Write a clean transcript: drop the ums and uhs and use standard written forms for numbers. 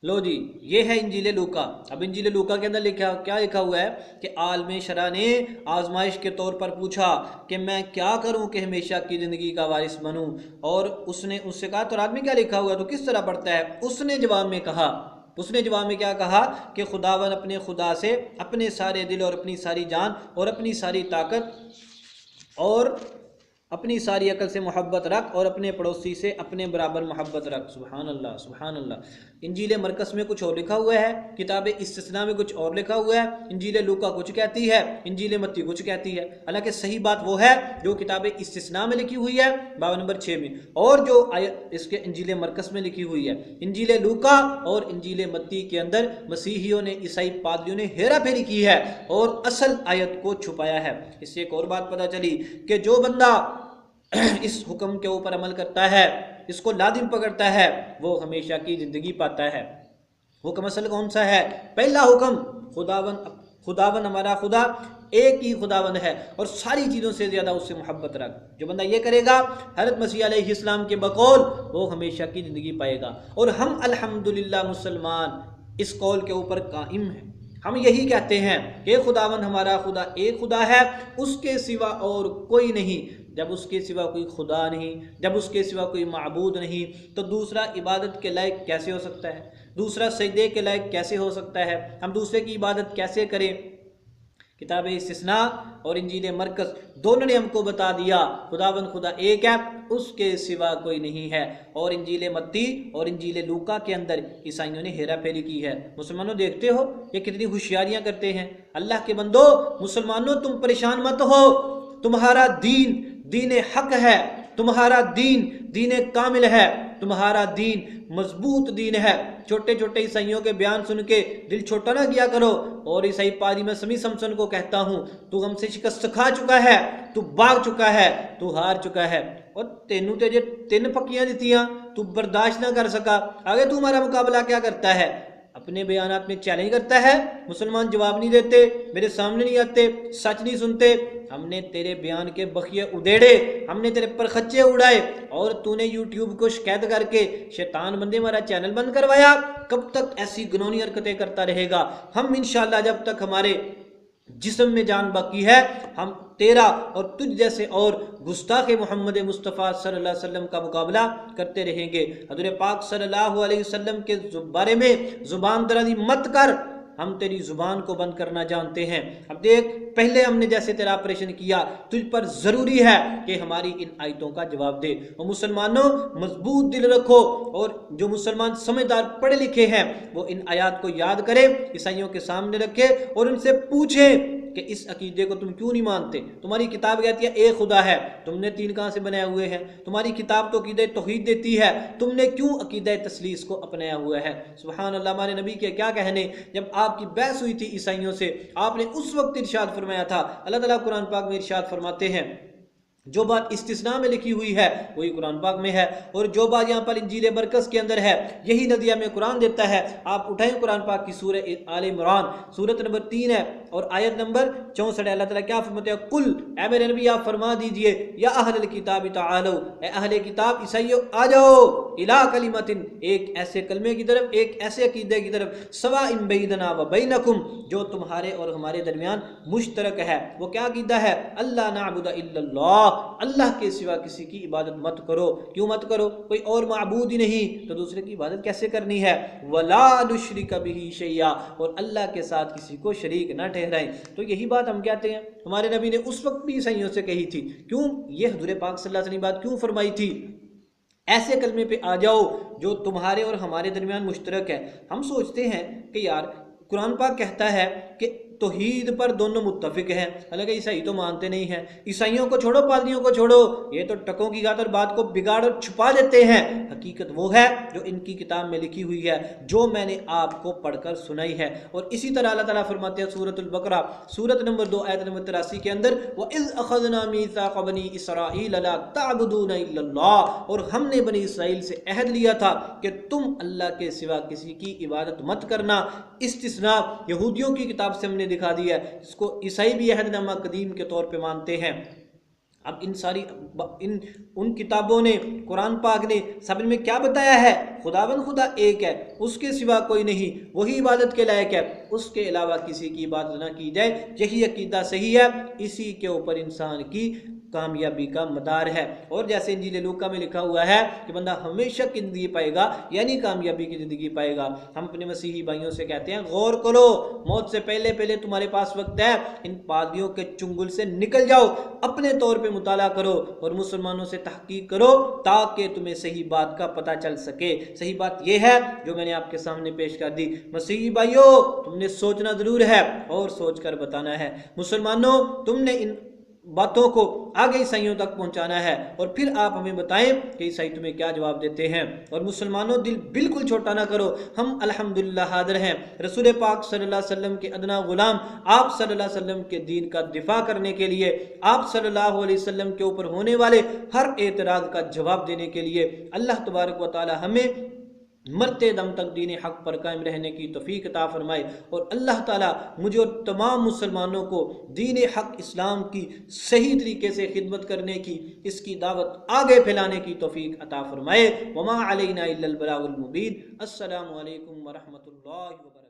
لو جی یہ ہے انجیل لوکا۔ اب انجیل لوکا کے اندر کیا لکھا ہوا ہے کہ عالم شرع نے آزمائش کے طور پر پوچھا کہ میں کیا کروں کہ ہمیشہ کی زندگی کا وارث بنوں، اور اس نے اس سے کہا تو رات میں کیا لکھا ہوا ہے تو کس طرح پڑھتا ہے؟ اس نے جواب میں کیا کہا کہ خداون اپنے خدا سے اپنے سارے دل اور اپنی ساری جان اور اپنی ساری طاقت اور اپنی ساری عقل سے محبت رکھ، اور اپنے پڑوسی سے اپنے برابر محبت رکھ۔ سبحان اللہ سبحان اللہ۔ انجیل مرقس میں کچھ اور لکھا ہوا ہے، کتاب استثناء میں کچھ اور لکھا ہوا ہے، انجیل لوکا کچھ کہتی ہے، انجیل متی کچھ کہتی ہے۔ حالانکہ صحیح بات وہ ہے جو کتاب استثناء میں لکھی ہوئی ہے باب نمبر 6 میں، اور جو اس کے انجیل مرقس میں لکھی ہوئی ہے۔ انجیل لوکا اور انجیل متی کے اندر مسیحیوں نے، عیسائی پادریوں نے ہیرا پھیری کی ہے اور اصل آیت کو چھپایا ہے۔ اس سے ایک اور بات پتہ چلی کہ جو بندہ اس حکم کے اوپر عمل کرتا ہے، اس کو لازم پکڑتا ہے، وہ ہمیشہ کی زندگی پاتا ہے۔ حکم اصل کون سا ہے؟ پہلا حکم خداون ہمارا خدا ایک ہی خداون ہے اور ساری چیزوں سے زیادہ اس سے محبت رکھ۔ جو بندہ یہ کرے گا حضرت مسیح علیہ السلام کے بقول وہ ہمیشہ کی زندگی پائے گا، اور ہم الحمدللہ مسلمان اس قول کے اوپر قائم ہیں۔ ہم یہی کہتے ہیں کہ خداون ہمارا خدا ایک خدا ہے، اس کے سوا اور کوئی نہیں۔ جب اس کے سوا کوئی خدا نہیں، جب اس کے سوا کوئی معبود نہیں، تو دوسرا عبادت کے لائق کیسے ہو سکتا ہے؟ دوسرا سجدے کے لائق کیسے ہو سکتا ہے؟ ہم دوسرے کی عبادت کیسے کریں؟ کتاب استثناء اور انجیل مرقس دونوں نے ہم کو بتا دیا خداوند خدا ایک ہے، اس کے سوا کوئی نہیں ہے۔ اور انجیل متی اور انجیل لوکا کے اندر عیسائیوں نے ہیرا پھیری کی ہے۔ مسلمانوں دیکھتے ہو یہ کتنی ہوشیاریاں کرتے ہیں۔ اللہ کے بندو مسلمانوں تم پریشان مت ہو، تمہارا دین حق ہے، تمہارا دین کامل ہے، تمہارا دین مضبوط دین ہے۔ چھوٹے چھوٹے عیسائیوں کے بیان سن کے دل چھوٹا نہ کیا کرو۔ اور عیسائی پادری میں سمی سمسن کو کہتا ہوں تو ہم سے شکست کھا چکا ہے، تو بھاگ چکا ہے، تو ہار چکا ہے، اور تینوں تیجے 3 پکیاں دیتیاں تو برداشت نہ کر سکا، آگے تو ہمارا مقابلہ کیا کرتا ہے؟ اپنے بیانات میں چیلنج کرتا ہے۔ مسلمان جواب نہیں دیتے، میرے سامنے نہیں آتے، سچ نہیں سنتے۔ ہم نے تیرے بیان کے بخیے ادھیڑے، ہم نے تیرے پر خچے اڑائے، اور تو نے یوٹیوب کو شکایت کر کے شیطان بندے ہمارا چینل بند کروایا۔ کب تک ایسی گنونی حرکتیں کرتا رہے گا؟ ہم انشاءاللہ جب تک ہمارے جسم میں جان باقی ہے ہم تیرا اور تجھ جیسے اور گستاخ محمد مصطفیٰ صلی اللہ علیہ وسلم کا مقابلہ کرتے رہیں گے۔ حضور پاک صلی اللہ علیہ وسلم کے بارے میں زبان درازی مت کر، ہم تیری زبان کو بند کرنا جانتے ہیں۔ اب دیکھ، پہلے ہم نے جیسے تیرا آپریشن کیا، تجھ پر ضروری ہے کہ ہماری ان آیتوں کا جواب دے۔ اور مسلمانوں مضبوط دل رکھو، اور جو مسلمان سمجھدار پڑھے لکھے ہیں وہ ان آیات کو یاد کریں، عیسائیوں کے سامنے رکھے اور ان سے پوچھیں کہ اس عقیدے کو تم کیوں نہیں مانتے؟ تمہاری کتاب کہتی ہے ایک خدا ہے، تم نے 3 کہاں سے بنائے ہوئے ہیں؟ تمہاری کتاب تو عقیدہ توحید دیتی ہے، تم نے کیوں عقیدہ تثلیث کو اپنایا ہوا ہے؟ سبحان اللہ۔ ہمارے نبی کے کیا کہنے، جب آپ کی بحث ہوئی تھی عیسائیوں سے، آپ نے اس وقت ارشاد فرمایا تھا، اللہ تعالیٰ قرآن پاک میں ارشاد فرماتے ہیں جو بات استثناء میں لکھی ہوئی ہے وہی قرآن پاک میں ہے، اور جو بات یہاں پر انجیل مرقس کے اندر ہے یہی نظریہ میں قرآن دیتا ہے۔ آپ اٹھائیں قرآن پاک کی سورہ آل عمران، سورت نمبر 3 ہے اور آیت نمبر 64 ہے۔ اللہ تعالیٰ کیا فرماتے ہیں؟ قل، اے میرے نبی آپ فرما دیجئے، یا اہل الکتاب تعالو، اے اہل کتاب عیسائیو آ جاؤ، الی کلمۃ، ایک ایسے کلمے کی طرف، ایک ایسے عقیدے کی طرف، سواء بیننا و بینکم، جو تمہارے اور ہمارے درمیان مشترک ہے۔ وہ کیا عقیدہ ہے؟ اللہ نعبد الا اللہ، اللہ کے سوا کسی کی عبادت مت کرو۔ کیوں مت کرو؟ کوئی اور معبود ہی نہیں تو دوسرے کی عبادت کیسے کرنی ہے؟ ولا نشرک بہ شیئا، اور اللہ کے ساتھ کسی کو شریک نہ ٹھہرائیں۔ تو یہی بات ہم کہتے ہیں ہمارے نبی نے اس وقت بھی عیسائیوں سے کہی تھی۔ کیوں یہ حضور پاک صلی اللہ علیہ وسلم بات کیوں فرمائی تھی؟ ایسے کلمے پہ آ جاؤ جو تمہارے اور ہمارے درمیان مشترک ہے۔ ہم سوچتے ہیں کہ یار قرآن پاک کہتا ہے کہ توحید پر دونوں متفق ہیں، حالانکہ عیسائی تو مانتے نہیں ہیں۔ عیسائیوں کو چھوڑو، پادریوں کو چھوڑو، یہ تو ٹکوں کی گات اور بات کو بگاڑ اور چھپا دیتے ہیں۔ حقیقت وہ ہے جو ان کی کتاب میں لکھی ہوئی ہے، جو میں نے آپ کو پڑھ کر سنائی ہے۔ اور اسی طرح اللہ تعالیٰ فرماتے ہیں سورۃ البقرہ، سورت نمبر 2 آیت نمبر 83 کے اندر، وَإِذْ أَخَذْنَا مِيثَاقَ بَنِي إِسْرَائِيلَ لَا تَعْبُدُونَ إِلَّا اللَّهَ، اور ہم نے بنی اسرائیل سے عہد لیا تھا کہ تم اللہ کے سوا کسی کی عبادت مت کرنا۔ استثناء یہودیوں کی کتاب سے ہم نے دکھا دیا ہے، اس کو عیسائی بھی عہد نامہ قدیم کے طور پہ مانتے ہیں۔ اب ان کتابوں نے، قرآن پاک نے سب میں کیا بتایا ہے؟ خداوند خدا ایک ہے، اس کے سوا کوئی نہیں، وہی عبادت کے لائق ہے، اس کے علاوہ کسی کی عبادت نہ کی جائے، یہی عقیدہ صحیح ہے، اسی کے اوپر انسان کی کامیابی کا مدار ہے۔ اور جیسے انجیل لوکا میں لکھا ہوا ہے کہ بندہ ہمیشہ کی زندگی پائے گا، یعنی کامیابی کی زندگی پائے گا۔ ہم اپنے مسیحی بھائیوں سے کہتے ہیں غور کرو، موت سے پہلے پہلے تمہارے پاس وقت ہے، ان پادریوں کے چنگل سے نکل جاؤ، اپنے طور پہ مطالعہ کرو اور مسلمانوں سے تحقیق کرو تاکہ تمہیں صحیح بات کا پتہ چل سکے۔ صحیح بات یہ ہے جو میں نے آپ کے سامنے پیش کر دی۔ مسیحی بھائیوں، تم نے سوچنا ضرور ہے اور سوچ کر بتانا ہے۔ مسلمانوں، تم نے ان باتوں کو آگے عیسائیوں تک پہنچانا ہے اور پھر آپ ہمیں بتائیں کہ عیسائی تمہیں کیا جواب دیتے ہیں۔ اور مسلمانوں، دل بالکل چھوٹا نہ کرو، ہم الحمدللہ حاضر ہیں رسول پاک صلی اللہ علیہ وسلم کے ادنا غلام، آپ صلی اللہ علیہ وسلم کے دین کا دفاع کرنے کے لیے، آپ صلی اللہ علیہ وسلم کے اوپر ہونے والے ہر اعتراض کا جواب دینے کے لیے۔ اللہ تبارک و تعالی ہمیں مرتے دم تک دین حق پر قائم رہنے کی توفیق عطا فرمائے، اور اللہ تعالیٰ مجھے اور تمام مسلمانوں کو دین حق اسلام کی صحیح طریقے سے خدمت کرنے کی، اس کی دعوت آگے پھیلانے کی توفیق عطا فرمائے۔ وما علینا الا البلاغ المبین۔ السلام علیکم ورحمۃ اللہ وبرکاتہ۔